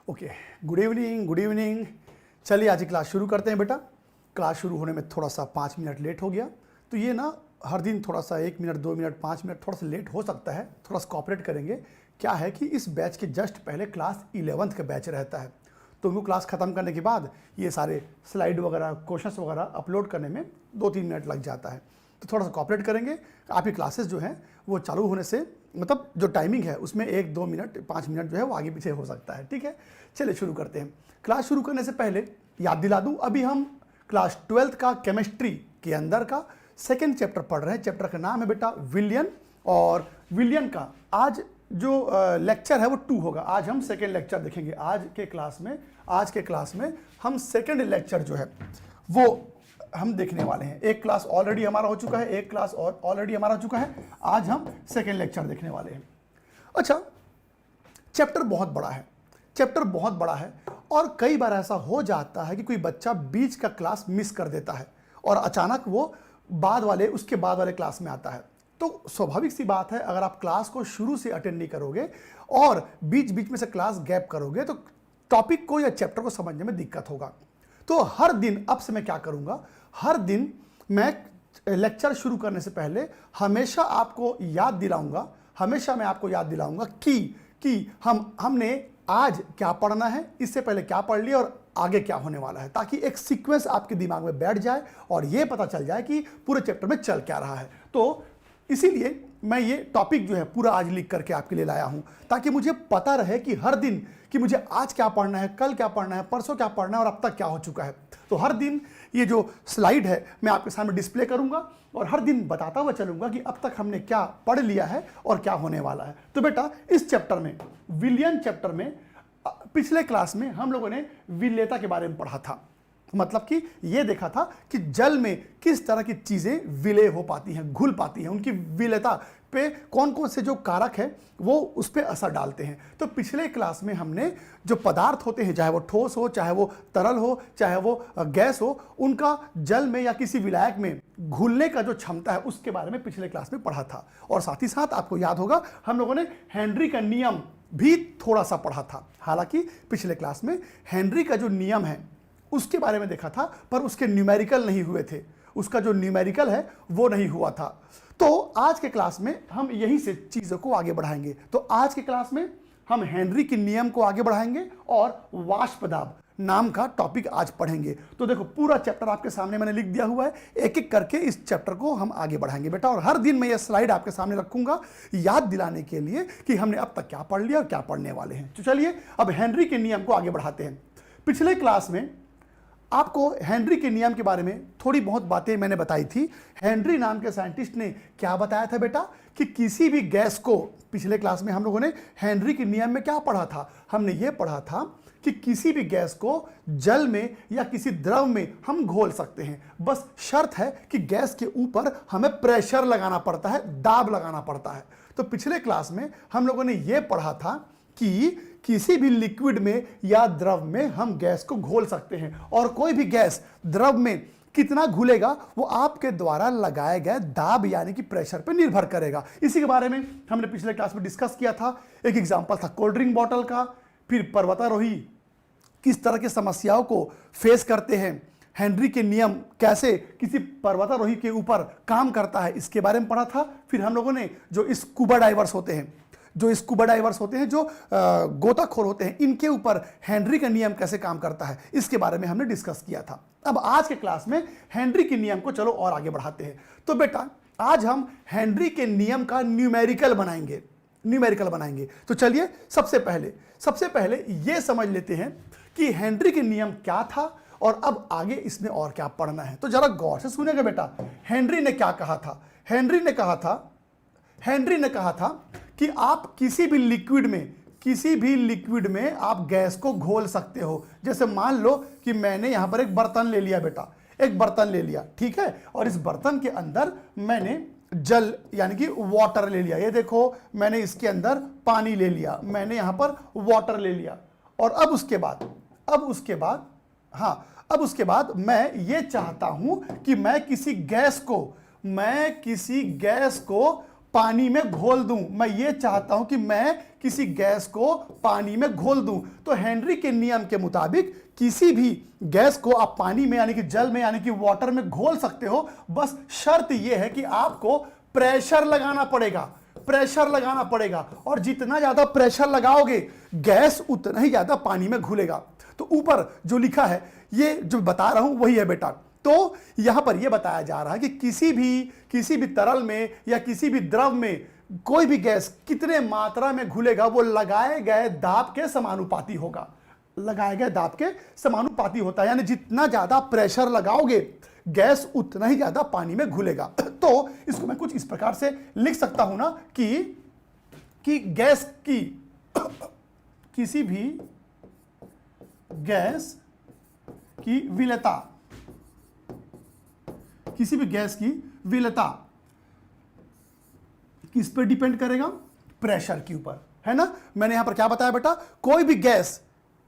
Okay, good evening good evening. चलिए आज की क्लास शुरू करते हैं बेटा। क्लास शुरू होने में थोड़ा सा 5 मिनट लेट हो गया, तो ये ना हर दिन थोड़ा सा 1 मिनट 2 मिनट 5 मिनट थोड़ा सा लेट हो सकता है, थोड़ा सा कॉपरेट करेंगे। क्या है कि इस बैच के जस्ट पहले क्लास 11th का बैच रहता है, तो उनको क्लास ख़त्म करने के बाद ये सारे स्लाइड वगैरह क्वेश्चंस वगैरह अपलोड करने में 2-3 मिनट लग जाता है, तो थोड़ा सा कॉपरेट करेंगे। आपकी क्लासेस जो हैं वो चालू होने से मतलब जो टाइमिंग है उसमें 1-2 मिनट 5 मिनट जो है वो आगे पीछे हो सकता है, ठीक है। चलिए शुरू करते हैं। क्लास शुरू करने से पहले याद दिला दूं, अभी हम क्लास 12th का केमिस्ट्री के अंदर का सेकेंड चैप्टर पढ़ रहे हैं। चैप्टर का नाम है बेटा विलियन, और विलियन का आज जो लेक्चर है वो 2 होगा। आज हम सेकेंड लेक्चर देखेंगे। आज के क्लास में हम सेकेंड लेक्चर जो है वो हम देखने वाले हैं। एक क्लास ऑलरेडी हमारा हो चुका है, एक क्लास और ऑलरेडी हमारा हो चुका है। आज हम सेकेंड लेक्चर देखने वाले हैं। अच्छा, चैप्टर बहुत बड़ा है और कई बार ऐसा हो जाता है कि कोई बच्चा बीच का क्लास मिस कर देता है और अचानक वो उसके बाद वाले क्लास में आता है। तो स्वाभाविक सी बात है, अगर आप क्लास को शुरू से अटेंड नहीं करोगे और बीच बीच में से क्लास गैप करोगे तो टॉपिक को या चैप्टर को समझने में दिक्कत होगा। तो हर दिन अब से मैं क्या करूंगा, हर दिन मैं लेक्चर शुरू करने से पहले हमेशा मैं आपको याद दिलाऊंगा कि हमने आज क्या पढ़ना है, इससे पहले क्या पढ़ लिया और आगे क्या होने वाला है, ताकि एक सीक्वेंस आपके दिमाग में बैठ जाए और ये पता चल जाए कि पूरे चैप्टर में चल क्या रहा है। तो इसीलिए मैं ये टॉपिक जो है पूरा आज लिख करके आपके लिए लाया हूं, ताकि मुझे पता रहे कि हर दिन कि मुझे आज क्या पढ़ना है, कल क्या पढ़ना है, परसों क्या पढ़ना है और अब तक क्या हो चुका है। तो हर दिन ये जो स्लाइड है मैं आपके सामने डिस्प्ले करूंगा और हर दिन बताता हुआ चलूंगा कि अब तक हमने क्या पढ़ लिया है और क्या होने वाला है। तो बेटा इस चैप्टर में, विलियन चैप्टर में, पिछले क्लास में हम लोगों ने विलेयता के बारे में पढ़ा था। मतलब कि यह देखा था कि जल में किस तरह की चीजें विलय हो पाती हैं, घुल पाती हैं, उनकी विलेयता पे कौन कौन से जो कारक है वो उस पर असर डालते हैं। तो पिछले क्लास में हमने जो पदार्थ होते हैं, चाहे वो ठोस हो, चाहे वो तरल हो, चाहे वो गैस हो, उनका जल में या किसी विलायक में घुलने का जो क्षमता है उसके बारे में पिछले क्लास में पढ़ा था। और साथ ही साथ आपको याद होगा हम लोगों ने हेनरी का नियम भी थोड़ा सा पढ़ा था। हालांकि पिछले क्लास में हेनरी का जो नियम है उसके बारे में देखा था, पर उसके न्यूमेरिकल नहीं हुए थे, उसका जो न्यूमेरिकल है वो नहीं हुआ था। तो आज के क्लास में हम यहीं से चीज़ों को आगे बढ़ाएंगे। तो आज के क्लास में हम हेनरी के नियम को आगे बढ़ाएंगे और वाष्प दाब नाम का टॉपिक आज पढ़ेंगे। तो देखो पूरा चैप्टर आपके सामने मैंने लिख दिया हुआ है, एक एक करके इस चैप्टर को हम आगे बढ़ाएंगे बेटा। और हर दिन मैं ये स्लाइड आपके सामने रखूंगा याद दिलाने के लिए कि हमने अब तक क्या पढ़ लिया और क्या पढ़ने वाले हैं। तो चलिए अब हेनरी के नियम को आगे बढ़ाते हैं। पिछले क्लास में आपको हेनरी के नियम के बारे में थोड़ी बहुत बातें मैंने बताई थी। हेनरी नाम के साइंटिस्ट ने क्या बताया था बेटा कि किसी भी गैस को, पिछले क्लास में हम लोगों ने हेनरी के नियम में क्या पढ़ा था, हमने ये पढ़ा था कि किसी भी गैस को जल में या किसी द्रव में हम घोल सकते हैं। बस शर्त है कि गैस के ऊपर हमें प्रेशर लगाना पड़ता है, दाब लगाना पड़ता है। तो पिछले क्लास में हम लोगों ने यह पढ़ा था कि किसी भी लिक्विड में या द्रव में हम गैस को घोल सकते हैं, और कोई भी गैस द्रव में कितना घुलेगा वो आपके द्वारा लगाए गए दाब यानी कि प्रेशर पर निर्भर करेगा। इसी के बारे में हमने पिछले क्लास में डिस्कस किया था। एक एग्जांपल था कोल्ड ड्रिंक बॉटल का, फिर पर्वतारोही किस तरह की समस्याओं को फेस करते हैं, हेनरी के नियम कैसे किसी पर्वतारोही के ऊपर काम करता है, इसके बारे में पढ़ा था। फिर हम लोगों ने जो स्कूबा डाइवर्स होते हैं, जो गोताखोर होते हैं, इनके ऊपर हेनरी का नियम कैसे काम करता है, इसके बारे में हमने डिस्कस किया था। अब आज के क्लास में हेनरी के नियम को चलो और आगे बढ़ाते हैं। तो बेटा आज हम हेनरी के नियम का न्यूमेरिकल बनाएंगे। तो चलिए सबसे पहले ये समझ लेते हैं कि हेनरी के नियम क्या था और अब आगे इसमें और क्या पढ़ना है। तो जरा गौर से सुनेगा बेटा, हेनरी ने क्या कहा था। हेनरी ने कहा था कि आप किसी भी लिक्विड में आप गैस को घोल सकते हो। जैसे मान लो कि मैंने यहां पर एक बर्तन ले लिया बेटा, ठीक है, और इस बर्तन के अंदर मैंने जल यानी कि वाटर ले लिया। ये देखो मैंने इसके अंदर पानी ले लिया, मैंने यहां पर वाटर ले लिया। और अब उसके बाद मैं ये चाहता हूं कि मैं किसी गैस को पानी में घोल दूं, मैं ये चाहता हूं कि मैं किसी गैस को पानी में घोल दूं। तो हेनरी के नियम के मुताबिक किसी भी गैस को आप पानी में यानी कि जल में यानी कि वाटर में घोल सकते हो, बस शर्त यह है कि आपको प्रेशर लगाना पड़ेगा, प्रेशर लगाना पड़ेगा, और जितना ज्यादा प्रेशर लगाओगे गैस उतना ही ज्यादा पानी में घुलेगा। तो ऊपर जो लिखा है ये जो बता रहा हूं वही है बेटा। तो यहां पर यह बताया जा रहा है कि किसी भी तरल में या किसी भी द्रव में कोई भी गैस कितने मात्रा में घुलेगा वो लगाए गए दाब के समानुपाती होगा, लगाए गए दाब के समानुपाती होता है। यानी जितना ज्यादा प्रेशर लगाओगे गैस उतना ही ज्यादा पानी में घुलेगा। तो इसको मैं कुछ इस प्रकार से लिख सकता हूं ना कि गैस की किसी भी गैस की विलेयता, किसी भी गैस की विलेयता किस पर डिपेंड करेगा? प्रेशर के ऊपर, है ना। मैंने यहां पर क्या बताया बेटा, कोई भी गैस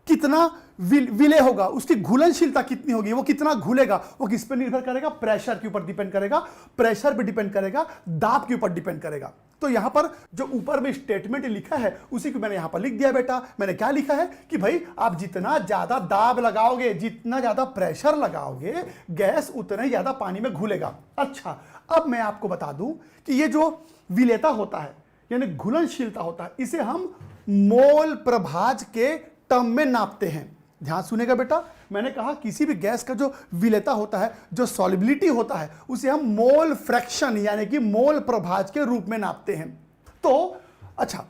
कितना विलय होगा, उसकी घुलनशीलता कितनी होगी, वो कितना घुलेगा, वो किस पर निर्भर करेगा? प्रेशर के ऊपर डिपेंड करेगा, प्रेशर पे डिपेंड करेगा, दाब के ऊपर डिपेंड करेगा। तो यहां पर जो ऊपर में स्टेटमेंट लिखा है उसी को मैंने यहां पर लिख दिया बेटा। मैंने क्या लिखा है कि भाई आप जितना ज्यादा दाब लगाओगे, जितना ज्यादा प्रेशर लगाओगे, गैस उतना ही ज्यादा पानी में घुलेगा। अच्छा, अब मैं आपको बता दूं कि ये जो विलेयता होता है यानी घुलनशीलता होता है, इसे हम मोल प्रभाज के टर्म में नापते हैं। ध्यान सुनेगा बेटा, मैंने कहा किसी भी गैस का जो विलेयता होता है, जो सॉल्युबिलिटी होता है, उसे हम मोल फ्रैक्शन यानी कि मोल प्रभाज के रूप में नापते हैं। तो अच्छा,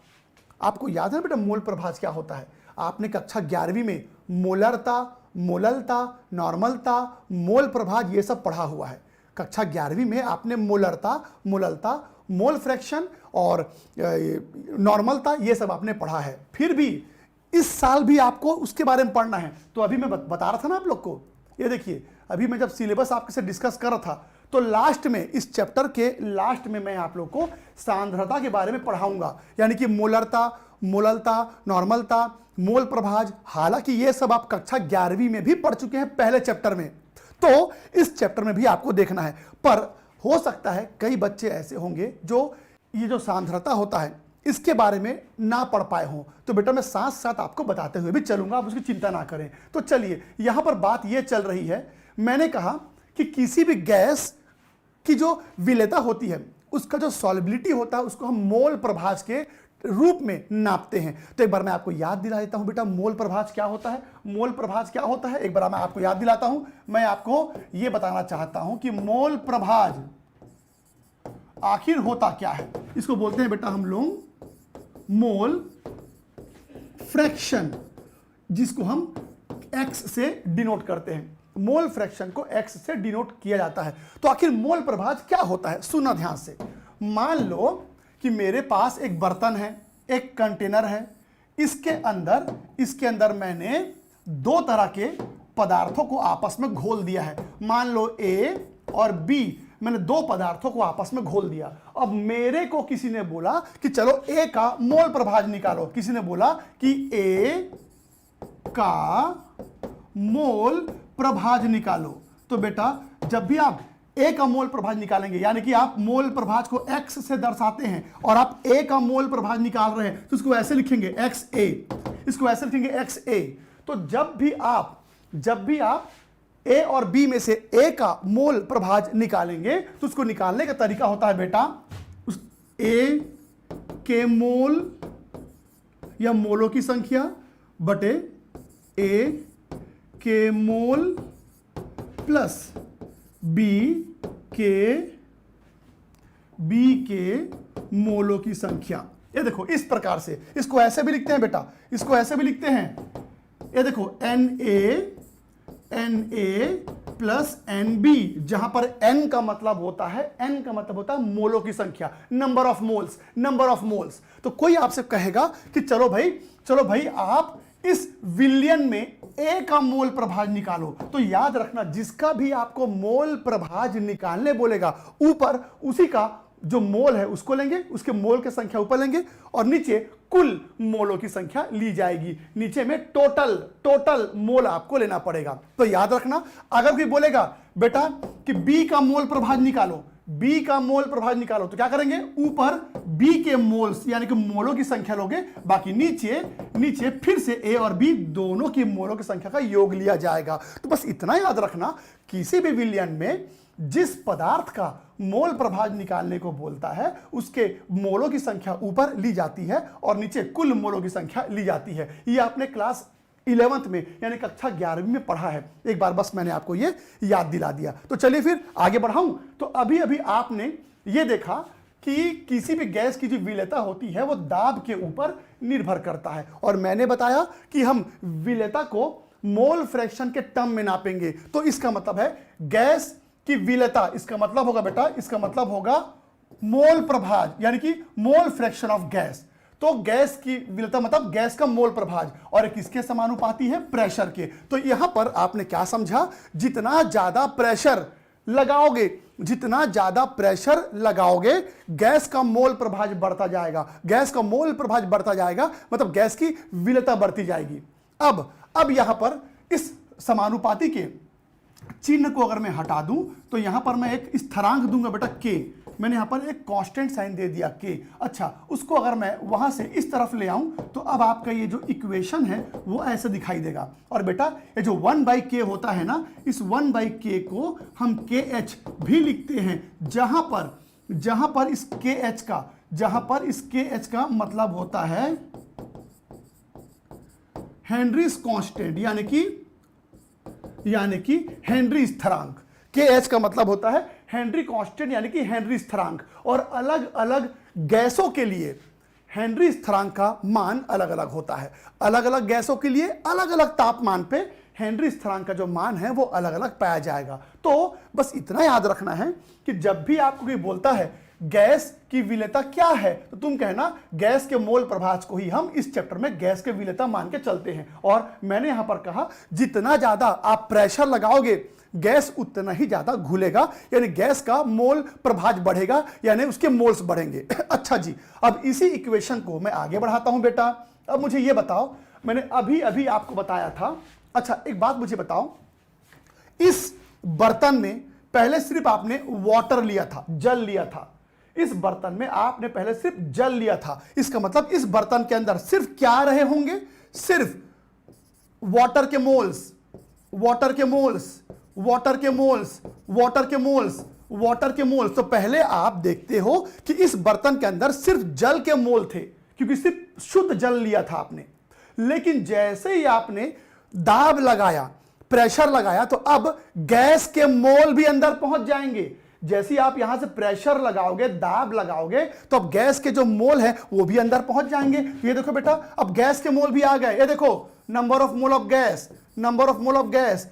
आपको याद है बेटा मोल प्रभाज क्या होता है? आपने कक्षा 11वीं में मोलरता, मोललता, नॉर्मलता, मोल प्रभाज ये सब पढ़ा हुआ है। कक्षा 11वीं में आपने मोलरता, मोललता, मोल फ्रैक्शन और नॉर्मलता ये सब आपने पढ़ा है। फिर भी इस साल भी आपको उसके बारे में पढ़ना है। तो अभी मैं बता रहा था ना आप लोग को, ये देखिए अभी मैं जब सिलेबस आपके से डिस्कस कर रहा था तो लास्ट में, इस चैप्टर के लास्ट में मैं आप लोग को सांद्रता के बारे में पढ़ाऊंगा, यानी कि मोलरता, मोललता, नॉर्मलता, मोल प्रभाज। हालांकि ये सब आप कक्षा 11वीं में भी पढ़ चुके हैं पहले चैप्टर में, तो इस चैप्टर में भी आपको देखना है। पर हो सकता है कई बच्चे ऐसे होंगे जो ये जो सांद्रता होता है इसके बारे में ना पढ़ पाए हों, तो बेटा मैं साथ साथ आपको बताते हुए भी चलूंगा, आप उसकी चिंता ना करें। तो चलिए, यहां पर बात यह चल रही है, मैंने कहा कि किसी भी गैस की जो विलेयता होती है, उसका जो सॉल्युबिलिटी होता है, उसको हम मोल प्रभाज के रूप में नापते हैं। तो एक बार मैं आपको याद दिला देता हूं बेटा, मोल प्रभाज क्या होता है। मोल प्रभाज क्या होता है एक बार मैं आपको याद दिलाता हूं। मैं आपको यह बताना चाहता हूं कि मोल प्रभाज आखिर होता क्या है। इसको बोलते हैं बेटा हम लोग मोल फ्रैक्शन, जिसको हम x से डिनोट करते हैं। मोल फ्रैक्शन को x से डिनोट किया जाता है। तो आखिर मोल प्रभाज क्या होता है, सुनना ध्यान से। मान लो कि मेरे पास एक बर्तन है, एक कंटेनर है, इसके अंदर मैंने दो तरह के पदार्थों को आपस में घोल दिया है। मान लो A और B, मैंने दो पदार्थों को आपस में घोल दिया। अब मेरे को किसी ने बोला कि चलो A का मोल प्रभाज निकालो। किसी ने बोला कि A का मोल प्रभाज निकालो। तो बेटा जब भी आप A का मोल प्रभाज निकालेंगे, यानी कि आप मोल प्रभाज को x से दर्शाते हैं और आप A का मोल प्रभाज निकाल रहे हैं, तो इसको ऐसे लिखेंगे XA, इसको ऐसे लिखेंगे XA। तो जब भी आप A और B में से A का मोल प्रभाज निकालेंगे तो उसको निकालने का तरीका होता है बेटा, उस A के मोल या मोलों की संख्या बटे A के मोल प्लस B के मोलों की संख्या। ये देखो इस प्रकार से, इसको ऐसे भी लिखते हैं बेटा, इसको ऐसे भी लिखते हैं। ये देखो Na प्लस NB, जहां पर N का मतलब होता है मोलों की संख्या, नंबर ऑफ मोल्स। तो कोई आपसे कहेगा कि चलो भाई आप इस विलियन में A का मोल प्रभाज निकालो। तो याद रखना, जिसका भी आपको मोल प्रभाज निकालने बोलेगा, ऊपर उसी का जो मोल है उसको लेंगे, उसके मोल की संख्या ऊपर लेंगे और नीचे कुल मोलों की संख्या ली जाएगी। नीचे में टोटल मोल आपको लेना पड़ेगा। तो याद रखना, अगर कोई बोलेगा बेटा कि B का मोल प्रभाज निकालो, बी का मोल प्रभाज निकालो, तो क्या करेंगे, ऊपर बी के मोल्स यानी कि मोलों की संख्या लोगे, बाकी नीचे नीचे फिर से ए और बी दोनों की मोलों की संख्या का योग लिया जाएगा। तो बस इतना याद रखना, किसी भी विलयन में जिस पदार्थ का मोल प्रभाज निकालने को बोलता है उसके मोलों की संख्या ऊपर ली जाती है और नीचे कुल मोलों की संख्या ली जाती है। ये आपने क्लास 11th में यानी कक्षा 11वीं में पढ़ा है, एक बार बस मैंने आपको ये याद दिला दिया। तो चलिए फिर आगे बढ़ाऊं। तो अभी अभी आपने ये देखा कि किसी भी गैस की जो विलेयता होती है वो दाब के ऊपर निर्भर करता है, और मैंने बताया कि हम विलेयता को मोल फ्रैक्शन के टर्म में नापेंगे। तो इसका मतलब है गैस की विलेयता, इसका मतलब होगा बेटा, इसका मतलब होगा मोल प्रभाज यानी कि मोल फ्रैक्शन ऑफ गैस। तो गैस की विलेयता मतलब गैस का मोल प्रभाज, और किसके समानुपाती है, प्रेशर के। तो यहां पर आपने क्या समझा, जितना ज्यादा प्रेशर लगाओगे, जितना ज्यादा प्रेशर लगाओगे गैस का मोल प्रभाज बढ़ता जाएगा, गैस का मोल प्रभाज बढ़ता जाएगा मतलब गैस की विलेयता बढ़ती जाएगी। अब यहां पर इस समानुपाती के चिन्ह को अगर मैं हटा दूं तो यहां पर मैं एक स्थिरांक दूंगा बेटा के, मैंने यहां पर एक कांस्टेंट साइन दे दिया के। अच्छा, उसको अगर मैं वहां से इस तरफ ले आऊं तो अब आपका ये जो इक्वेशन है वो ऐसे दिखाई देगा। और बेटा ये जो 1/k होता है ना, इस 1/k को हम kh भी लिखते हैं, जहां पर इस kh का मतलब होता है हेनरीज कांस्टेंट यानी कि हेनरी स्थिरांक। kh का मतलब होता है हेनरी कांस्टेंट यानी कि हेनरी स्थिरांक, और अलग अलग गैसों के लिए हेनरी स्थिरांक का मान अलग अलग होता है। अलग अलग गैसों के लिए अलग अलग तापमान पे हेनरी स्थिरांक का जो मान है वो अलग अलग पाया जाएगा। तो बस इतना याद रखना है कि जब भी आपको कोई बोलता है गैस की विलेयता क्या है, तो तुम कहना गैस के मोल प्रभाज को ही हम इस चैप्टर में गैस के विलेयता मान के चलते हैं। और मैंने यहां पर कहा जितना ज्यादा आप प्रेशर लगाओगे गैस उतना ही ज्यादा घुलेगा, यानी गैस का मोल प्रभाज बढ़ेगा यानी उसके मोल्स बढ़ेंगे। अच्छा जी, अब इसी इक्वेशन को मैं आगे बढ़ाता हूं बेटा। अब मुझे यह बताओ, मैंने अभी अभी आपको बताया था। अच्छा एक बात मुझे बताओ, इस बर्तन में पहले सिर्फ आपने वाटर लिया था, जल लिया था, इस बर्तन में आपने पहले सिर्फ जल लिया था, इसका मतलब इस बर्तन के अंदर सिर्फ क्या रहे होंगे, सिर्फ वाटर के मोल्स, वाटर के मोल्स, वाटर के मोल्स, वाटर के मोल्स, वाटर के मोल्स। तो पहले आप देखते हो कि इस बर्तन के अंदर सिर्फ जल के मोल थे, क्योंकि सिर्फ शुद्ध जल लिया था आपने। लेकिन जैसे ही आपने दाब लगाया, प्रेशर लगाया, तो अब गैस के मोल भी अंदर पहुंच जाएंगे। जैसे ही आप यहां से प्रेशर लगाओगे, दाब लगाओगे, तो अब गैस के जो मोल है वो भी अंदर पहुंच जाएंगे। ये देखो बेटा, अब गैस के मोल भी आ गए। ये देखो, number of mole of gas, number of mole of gas,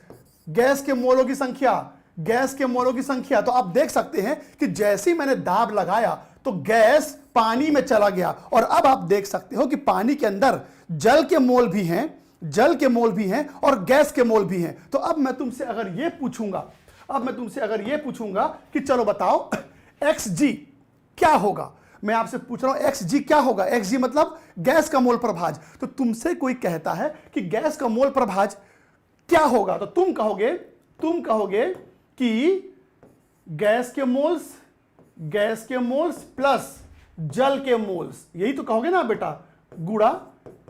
gas के मोलों की संख्या, गैस के मोलों की संख्या। तो आप देख सकते हैं कि जैसे ही मैंने दाब लगाया तो गैस पानी में चला गया, और अब आप देख सकते हो कि पानी के अंदर जल के मोल भी हैं, जल के मोल भी हैं और गैस के मोल भी हैं। तो अब मैं तुमसे अगर ये पूछूंगा, कि चलो बताओ xg क्या होगा, मैं आपसे पूछ रहा हूं xg क्या होगा। xg मतलब गैस का मोल प्रभाज। तो तुमसे कोई कहता है कि गैस का मोल प्रभाज क्या होगा, तो तुम कहोगे कि गैस के मोल्स प्लस जल के मोल्स, यही तो कहोगे ना बेटा, गुणा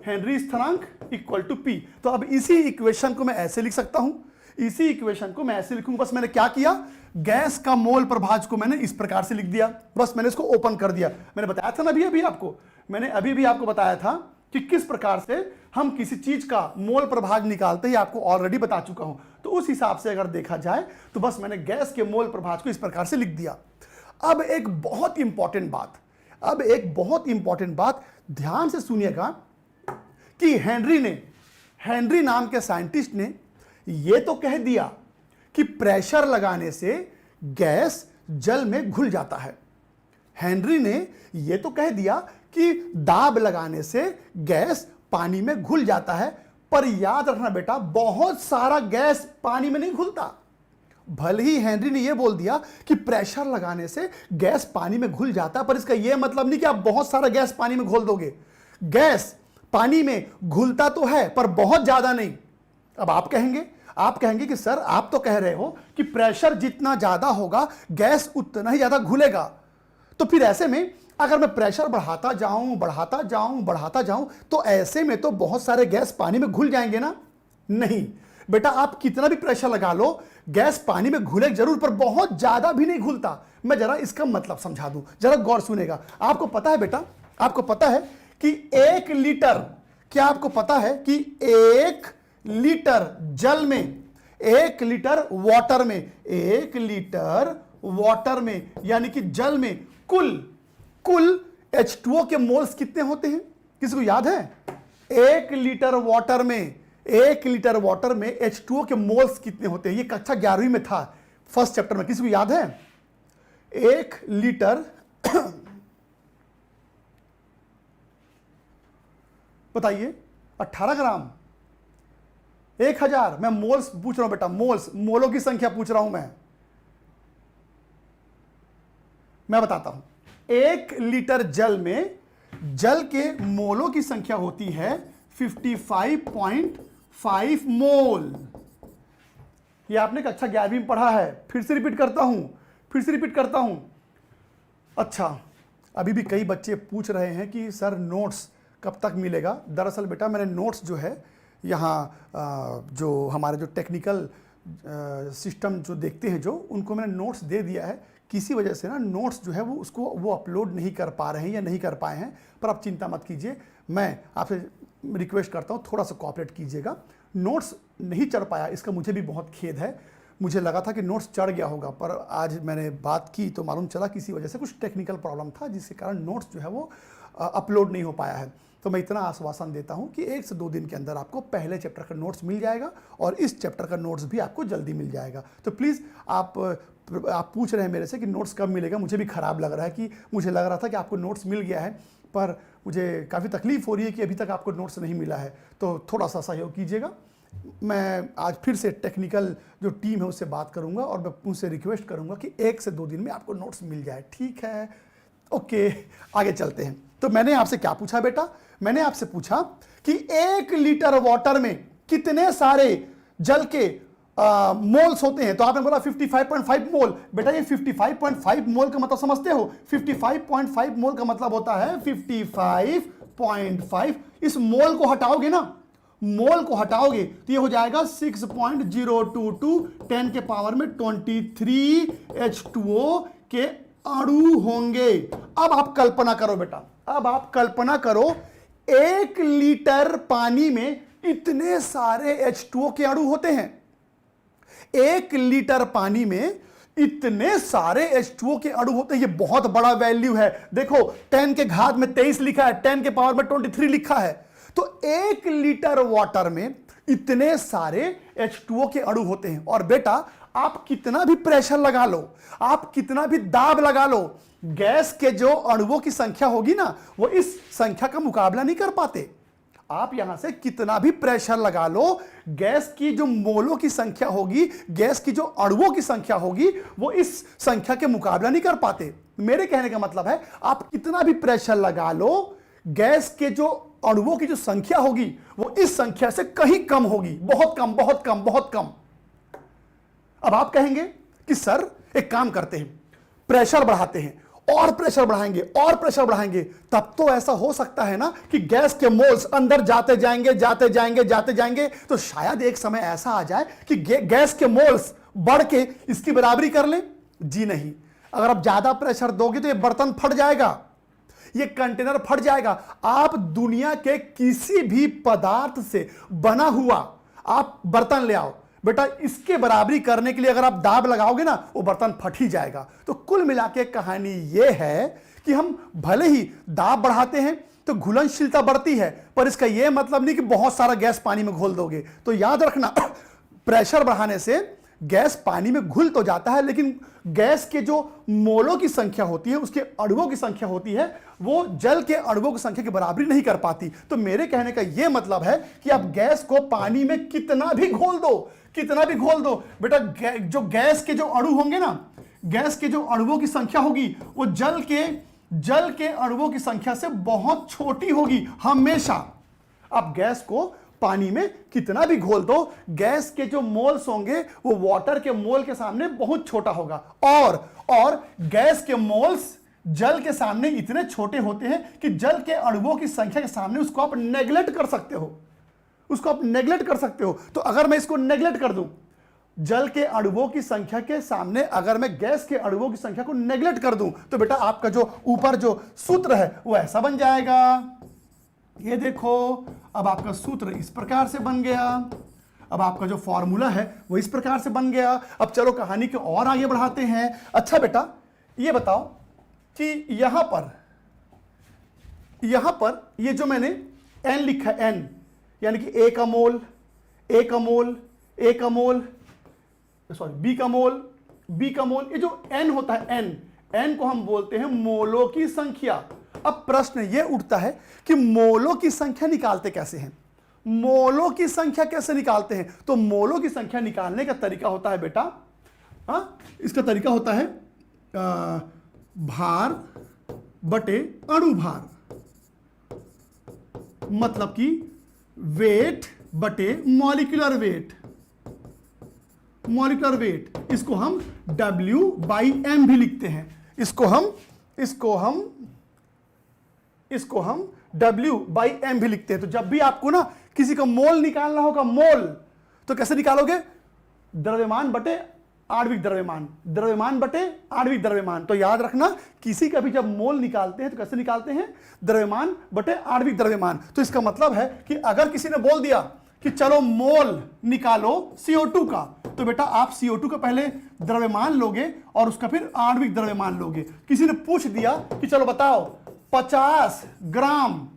हेनरी स्थिरांक इक्वल टू P। तो अब इसी इक्वेशन को मैं ऐसे लिख सकता हूं, इसी इक्वेशन को मैं ऐसे लिखूंगा। बस मैंने क्या किया, गैस का मोल प्रभाज को मैंने इस प्रकार से लिख दिया, बस मैंने इसको ओपन कर दिया। मैंने बताया था ना मैंने अभी आपको बताया था कि किस प्रकार से हम किसी चीज का मोल प्रभाज निकालते ही, आपको ऑलरेडी बता चुका हूं। तो उस हिसाब से अगर देखा जाए तो बस मैंने गैस के मोल प्रभाज को इस प्रकार से लिख दिया। अब एक बहुत इंपॉर्टेंट बात ध्यान से सुनिएगा कि हेनरी नाम के साइंटिस्ट ने यह तो कह दिया कि प्रेशर लगाने से गैस जल में घुल जाता है। हेनरी ने यह तो कह दिया कि दाब लगाने से गैस पानी में घुल जाता है, पर याद रखना बेटा, बहुत सारा गैस पानी में नहीं घुलता। भले ही हेनरी ने यह बोल दिया कि प्रेशर लगाने से गैस पानी में घुल जाता है, पर इसका यह मतलब नहीं कि आप बहुत सारा गैस पानी में घोल दोगे। गैस पानी में घुलता तो है पर बहुत ज्यादा नहीं। अब आप आप कहेंगे कि सर आप तो कह रहे हो कि प्रेशर जितना ज्यादा होगा गैस उतना ही ज्यादा घुलेगा, तो फिर ऐसे में अगर मैं प्रेशर बढ़ाता जाऊं बढ़ाता जाऊं बढ़ाता जाऊं तो ऐसे में तो बहुत सारे गैस पानी में घुल जाएंगे ना। नहीं बेटा, आप कितना भी प्रेशर लगा लो गैस पानी में घुले जरूर, पर बहुत ज्यादा भी नहीं घुलता। मैं जरा इसका मतलब समझा दूं, जरा गौर सुनेगा। आपको पता है बेटा, आपको पता है कि 1 लीटर, क्या आपको पता है कि 1 लीटर जल में, 1 लीटर वाटर में, 1 लीटर वाटर में यानी कि जल में कुल H2O के मोल्स कितने होते हैं? किसी को याद है? 1 लीटर वाटर में, 1 लीटर वाटर में H2O के मोल्स कितने होते हैं? ये कक्षा 11वीं में था, फर्स्ट चैप्टर में। किसी को याद है? 1 लीटर बताइए, 18 ग्राम, 1000। मैं मोल्स पूछ रहा हूं बेटा, मोल्स, मोलों की संख्या पूछ रहा हूं मैं बताता हूं। 1 लीटर जल में जल के मोलों की संख्या होती है 55.5 मोल। यह आपने कक्षा 11वीं में पढ़ा है। फिर से रिपीट करता हूं। अच्छा, अभी भी कई बच्चे पूछ रहे हैं कि सर नोट्स कब तक मिलेगा? दरअसल बेटा मैंने नोट्स जो है यहाँ जो हमारे जो टेक्निकल सिस्टम जो देखते हैं, जो उनको मैंने नोट्स दे दिया है। किसी वजह से ना नोट्स जो है वो अपलोड नहीं कर पा रहे हैं या नहीं कर पाए हैं, पर आप चिंता मत कीजिए। मैं आपसे रिक्वेस्ट करता हूँ थोड़ा सा कोऑपरेट कीजिएगा। नोट्स नहीं चढ़ पाया इसका मुझे भी बहुत खेद है। मुझे लगा था कि नोट्स चढ़ गया होगा, पर आज मैंने बात की तो मालूम चला किसी वजह से कुछ टेक्निकल प्रॉब्लम था, जिसके कारण नोट्स जो है वो अपलोड नहीं हो पाया है। तो मैं इतना आश्वासन देता हूं कि 1 से 2 दिन के अंदर आपको पहले चैप्टर का नोट्स मिल जाएगा और इस चैप्टर का नोट्स भी आपको जल्दी मिल जाएगा। तो प्लीज़ आप पूछ रहे हैं मेरे से कि नोट्स कब मिलेगा। मुझे भी ख़राब लग रहा है कि मुझे लग रहा था कि आपको नोट्स मिल गया है, पर मुझे काफ़ी तकलीफ़ हो रही है कि अभी तक आपको नोट्स नहीं मिला है। तो थोड़ा सा सहयोग कीजिएगा। मैं आज फिर से टेक्निकल जो टीम है उससे बात करूंगा और मैं उनसे रिक्वेस्ट करूंगा कि 1 से 2 दिन में आपको नोट्स मिल जाए। ठीक है? ओके, आगे चलते हैं। तो मैंने आपसे क्या पूछा बेटा? मैंने आपसे पूछा कि 1 लीटर वाटर में कितने सारे जल के मोल्स होते हैं? तो आपने बोला 55.5 मोल। बेटा ये 55.5 मोल का मतलब समझते हो? 55.5 मोल का मतलब होता है 55.5। इस मोल को हटाओगे ना, मोल को हटाओगे तो ये हो जाएगा 6.022 10 के पावर में 23 H2O के अणु होंगे। अब आप कल्पना करो बेटा, अब आप कल्पना करो 1 लीटर पानी में इतने सारे H2O के अणु होते हैं। 1 लीटर पानी में इतने सारे H2O के अणु होते हैं। ये बहुत बड़ा वैल्यू है। देखो 10 के घात में 23 लिखा है, 10 के पावर में 23 लिखा है। तो 1 लीटर वाटर में इतने सारे H2O के अणु होते हैं। और बेटा आप कितना भी प्रेशर लगा लो, आप कितना भी दाब लगा लो, गैस के जो अणुओं की संख्या होगी ना, वो इस संख्या का मुकाबला नहीं कर पाते। आप यहां से कितना भी प्रेशर लगा लो, गैस की जो मोलों की संख्या होगी, गैस की जो अणुओं की संख्या होगी, वो इस संख्या के मुकाबला नहीं कर पाते। मेरे कहने का मतलब है आप कितना भी प्रेशर लगा लो, गैस के जो अणुओं की जो संख्या होगी वो इस संख्या से कहीं कम होगी, बहुत कम, बहुत कम, बहुत कम। अब आप कहेंगे कि सर एक काम करते हैं, प्रेशर बढ़ाते हैं, और प्रेशर बढ़ाएंगे और प्रेशर बढ़ाएंगे, तब तो ऐसा हो सकता है ना कि गैस के मोल्स अंदर जाते जाएंगे, जाते जाएंगे, जाते जाएंगे, तो शायद एक समय ऐसा आ जाए कि गैस के मोल्स बढ़ के इसकी बराबरी कर ले। जी नहीं, अगर आप ज्यादा प्रेशर दोगे तो ये बर्तन फट जाएगा, ये कंटेनर फट जाएगा। आप दुनिया के किसी भी पदार्थ से बना हुआ आप बर्तन ले आओ बेटा, इसके बराबरी करने के लिए अगर आप दाब लगाओगे ना, वो बर्तन फट ही जाएगा। तो कुल मिला के कहानी ये है कि हम भले ही दाब बढ़ाते हैं तो घुलनशीलता बढ़ती है, पर इसका यह मतलब नहीं कि बहुत सारा गैस पानी में घोल दोगे। तो याद रखना, प्रेशर बढ़ाने से गैस पानी में घुल तो जाता है, लेकिन गैस के जो मोलों की संख्या होती है, उसके अणुओं की संख्या होती है, वो जल के अणुओं की संख्या की बराबरी नहीं कर पाती। तो मेरे कहने का यह मतलब है कि आप गैस को पानी में कितना भी घोल दो, कितना भी घोल दो बेटा, जो गैस के जो अणु होंगे ना, गैस के जो अणुओं की संख्या होगी वो जल के अणुओं की संख्या से बहुत छोटी होगी हमेशा। आप गैस को पानी में कितना भी घोल दो, गैस के जो मोल्स होंगे वो वाटर के मोल के सामने बहुत छोटा होगा, और गैस के मोल्स जल के सामने इतने छोटे होते हैं कि जल के अणुओं की संख्या के सामने उसको आप नेग्लेक्ट कर सकते हो, उसको आप नेग्लेक्ट कर सकते हो। तो अगर मैं इसको नेग्लेक्ट कर दूं, जल के अणुओं की संख्या के सामने अगर मैं गैस के अणुओं की संख्या को नेग्लेक्ट कर दूं, तो बेटा आपका जो ऊपर जो सूत्र है वो ऐसा बन जाएगा। ये देखो, अब आपका सूत्र इस प्रकार से बन गया, अब आपका जो फॉर्मूला है वो इस प्रकार से बन गया। अब चलो कहानी को और आगे बढ़ाते हैं। अच्छा बेटा ये बताओ कि यहां पर ये जो मैंने n लिखा है, n यानी कि A का मोल, A का मोल, A का मोल, सॉरी B का मोल, B का मोल, ये जो n होता है n को हम बोलते हैं मोलों की संख्या। अब प्रश्न ये उठता है कि मोलों की संख्या निकालते कैसे हैं, मोलों की संख्या कैसे निकालते हैं? तो मोलों की संख्या निकालने का तरीका होता है बेटा, इसका तरीका होता है भार बटे अणुभार, मतलब कि वेट बटे मॉलिक्यूलर वेट, मॉलिक्यूलर वेट, इसको हम W/m भी लिखते हैं, इसको हम W/m भी लिखते हैं। तो जब भी आपको ना किसी का मोल निकालना होगा, मोल, तो कैसे निकालोगे? द्रव्यमान बटे आणविक द्रव्यमान, द्रव्यमान बटे आणविक द्रव्यमान। तो याद रखना, किसी का भी जब मोल निकालते हैं तो कैसे निकालते हैं? द्रव्यमान बटे आणविक द्रव्यमान। तो इसका मतलब है कि अगर किसी ने बोल दिया कि चलो मोल निकालो CO2 का, तो बेटा आप CO2 का पहले द्रव्यमान लोगे और उसका फिर आणविक द्रव्यमान लोगे। किसी ने पूछ दिया कि चलो बताओ 50 ग्राम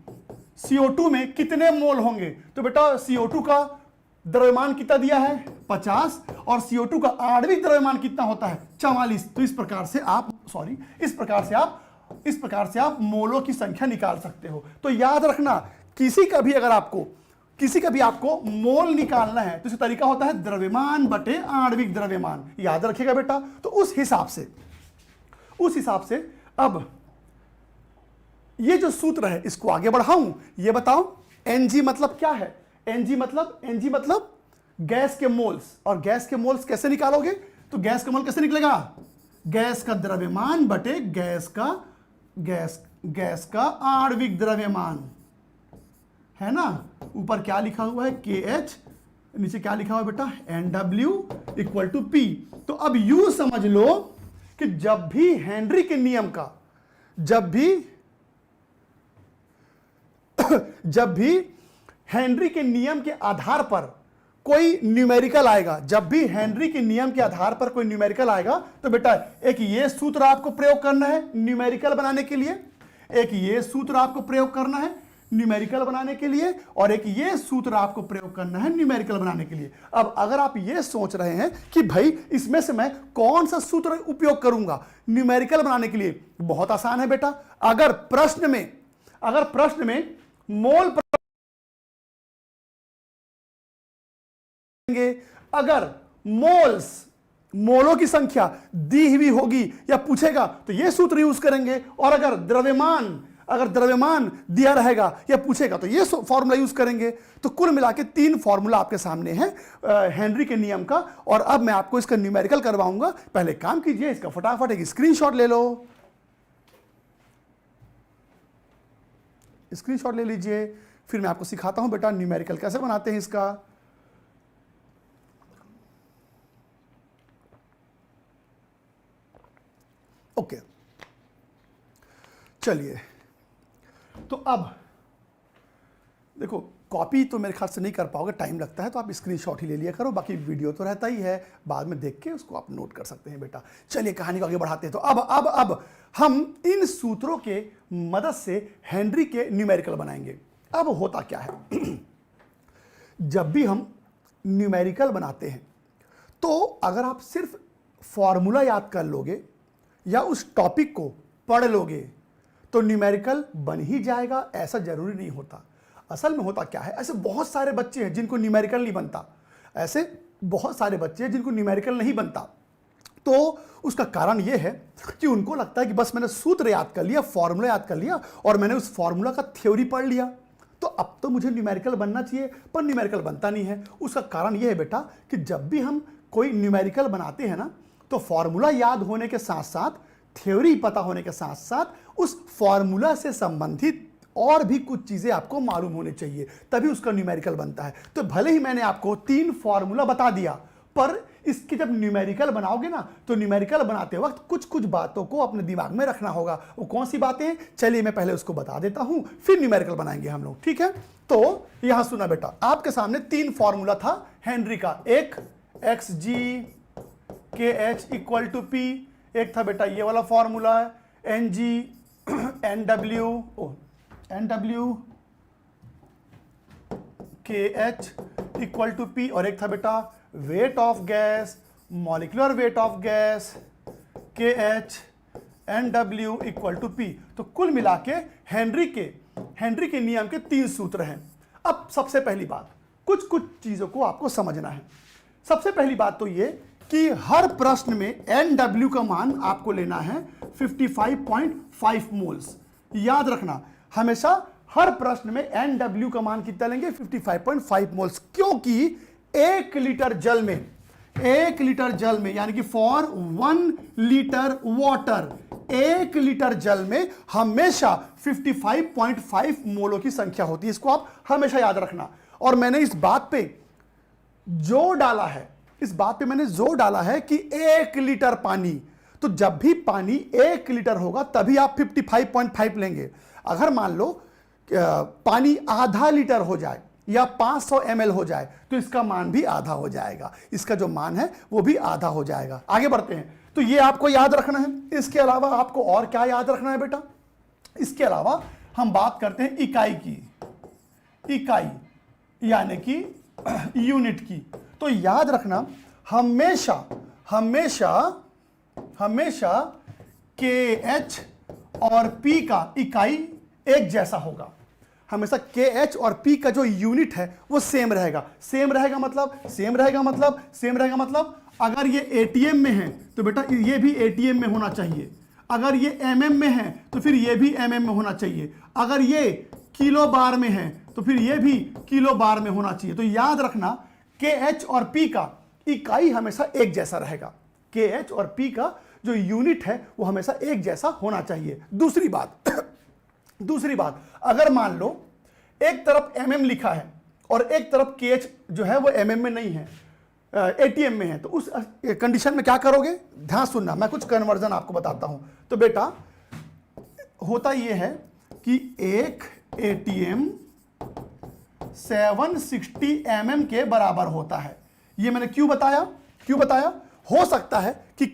CO2 में कितने मोल होंगे, तो बेटा CO2 का द्रव्यमान कितना दिया है? 50, और CO2 का आणविक द्रव्यमान कितना होता है? 44। तो इस प्रकार से आप मोलों की संख्या निकाल सकते हो। तो याद रखना, किसी का भी आपको मोल निकालना है तो इसका तरीका होता है द्रव्यमान बटे आणविक द्रव्यमान। याद रखिएगा बेटा। तो उस हिसाब से अब ये जो सूत्र है इसको आगे बढ़ाऊं। ये बताओ Ng मतलब क्या है? Ng मतलब गैस के मोल्स, और गैस के मोल्स कैसे निकालोगे? तो गैस का मोल कैसे निकलेगा? गैस का द्रव्यमान बटे गैस का आणविक द्रव्यमान, है ना। ऊपर क्या लिखा हुआ है? KH, नीचे क्या लिखा हुआ है बेटा? NW = P। तो अब यूं समझ लो कि जब भी हेनरी के नियम के आधार पर कोई न्यूमेरिकल आएगा, तो बेटा एक ये सूत्र आपको प्रयोग करना है न्यूमेरिकल बनाने के लिए, और एक ये सूत्र आपको प्रयोग करना है न्यूमेरिकल बनाने के लिए। अब अगर आप ये सोच रहे हैं कि भाई इसमें से मैं कौन सा सूत्र उपयोग करूंगा न्यूमेरिकल बनाने के लिए, बहुत आसान है बेटा। अगर प्रश्न में मोल अगर मोलों की संख्या दी हुई होगी या पूछेगा तो यह सूत्र यूज करेंगे, और अगर द्रव्यमान दिया रहेगा या पूछेगा तो ये फॉर्मूला यूज करेंगे। तो कुल मिला के 3 फॉर्मूला आपके सामने है हेनरी के नियम का, और अब मैं आपको इसका न्यूमेरिकल करवाऊंगा। पहले काम कीजिए, इसका फटाफट एक स्क्रीनशॉट ले लो, स्क्रीनशॉट ले लीजिए, फिर मैं आपको सिखाता हूं बेटा न्यूमेरिकल कैसे बनाते हैं इसका। ओके, चलिए। तो अब देखो, कॉपी तो मेरे ख्याल से नहीं कर पाओगे, टाइम लगता है, तो आप स्क्रीनशॉट ही ले लिया करो, बाकी वीडियो तो रहता ही है, बाद में देख के उसको आप नोट कर सकते हैं बेटा। चलिए कहानी को आगे बढ़ाते हैं। तो अब हम इन सूत्रों के मदद से हेनरी के न्यूमेरिकल बनाएंगे। अब होता क्या है, जब भी हम न्यूमेरिकल बनाते हैं तो अगर आप सिर्फ फॉर्मूला याद कर लोगे या उस टॉपिक को पढ़ लोगे तो न्यूमेरिकल बन ही जाएगा, ऐसा जरूरी नहीं होता। असल में होता क्या है, ऐसे बहुत सारे बच्चे हैं जिनको न्यूमेरिकल नहीं बनता, तो उसका कारण यह है कि उनको लगता है कि बस मैंने सूत्र याद कर लिया, फॉर्मूला याद कर लिया और मैंने उस फॉर्मूला का थ्योरी पढ़ लिया, तो तो अब तो मुझे न्यूमेरिकल बनना चाहिए, पर न्यूमेरिकल बनता नहीं है। उसका कारण यह है बेटा कि जब भी हम कोई न्यूमेरिकल बनाते हैं ना, तो फॉर्मूला याद होने के साथ साथ, थ्योरी पता होने के साथ साथ उस फॉर्मूला से संबंधित और भी कुछ चीजें आपको मालूम होने चाहिए, तभी उसका न्यूमेरिकल बनता है। तो भले ही मैंने आपको 3 फॉर्मूला बता दिया, पर इसके जब न्यूमेरिकल बनाओगे ना, तो न्यूमेरिकल बनाते वक्त कुछ कुछ बातों को अपने दिमाग में रखना होगा। वो कौन सी बातें हैं, चलिए मैं पहले उसको बता देता हूं, फिर न्यूमेरिकल बनाएंगे हम लोग, ठीक है। तो यहां सुना बेटा, आपके सामने 3 फॉर्मूला था हेनरी का, एक XG/KH इक्वल टू P, एक था बेटा ये वाला formula NG/KH equal to P, और एक था बेटा weight of gas, molecular weight of gas KH/NW equal to P। तो कुल मिला के हेनरी के नियम के 3 सूत्र हैं। अब सबसे पहली बात, कुछ कुछ चीजों को आपको समझना है। सबसे पहली बात तो ये कि हर प्रश्न में NW का मान आपको लेना है 55.5 मोल्स। याद रखना, हमेशा हर प्रश्न में NW का मान कितना लेंगे, 55.5 मोल्स, क्योंकि 1 लीटर जल में यानी कि फॉर 1 लीटर वाटर, 1 लीटर जल में हमेशा 55.5 मोलों की संख्या होती है। इसको आप हमेशा याद रखना। और मैंने इस बात पे जोर डाला है कि 1 लीटर पानी, तो जब भी पानी 1 लीटर होगा तभी आप 55.5 लेंगे। अगर मान लो पानी आधा लीटर हो जाए या 500 ml हो जाए, तो इसका मान भी आधा हो जाएगा, इसका जो मान है वो भी आधा हो जाएगा। आगे बढ़ते हैं, तो ये आपको याद रखना है। इसके अलावा आपको और क्या याद रखना है बेटा, इसके अलावा हम बात करते हैं इकाई की, इकाई यानी कि यूनिट की। तो याद रखना, हमेशा KH और P का इकाई एक जैसा होगा। हमेशा KH और P का जो यूनिट है वो सेम रहेगा। सेम रहेगा मतलब अगर ये ATM में है तो बेटा ये भी ATM में होना चाहिए, अगर ये MM में है तो फिर ये भी MM में होना चाहिए, अगर ये किलो बार में है तो फिर ये भी किलो बार में होना चाहिए। तो याद रखना, KH और P का इकाई हमेशा एक जैसा रहेगा। KH और P का जो यूनिट है वो हमेशा एक जैसा होना चाहिए। दूसरी बात, अगर मान लो एक तरफ MM लिखा है और एक तरफ KH जो है वो MM में नहीं है, ATM में है, तो उस कंडीशन में क्या करोगे, ध्यान सुनना, मैं कुछ कन्वर्जन आपको बताता हूं। तो बेटा होता यह है कि एक ATM 760 mm के बराबर होता है। ये मैंने क्यों बताया, हो सकता है कि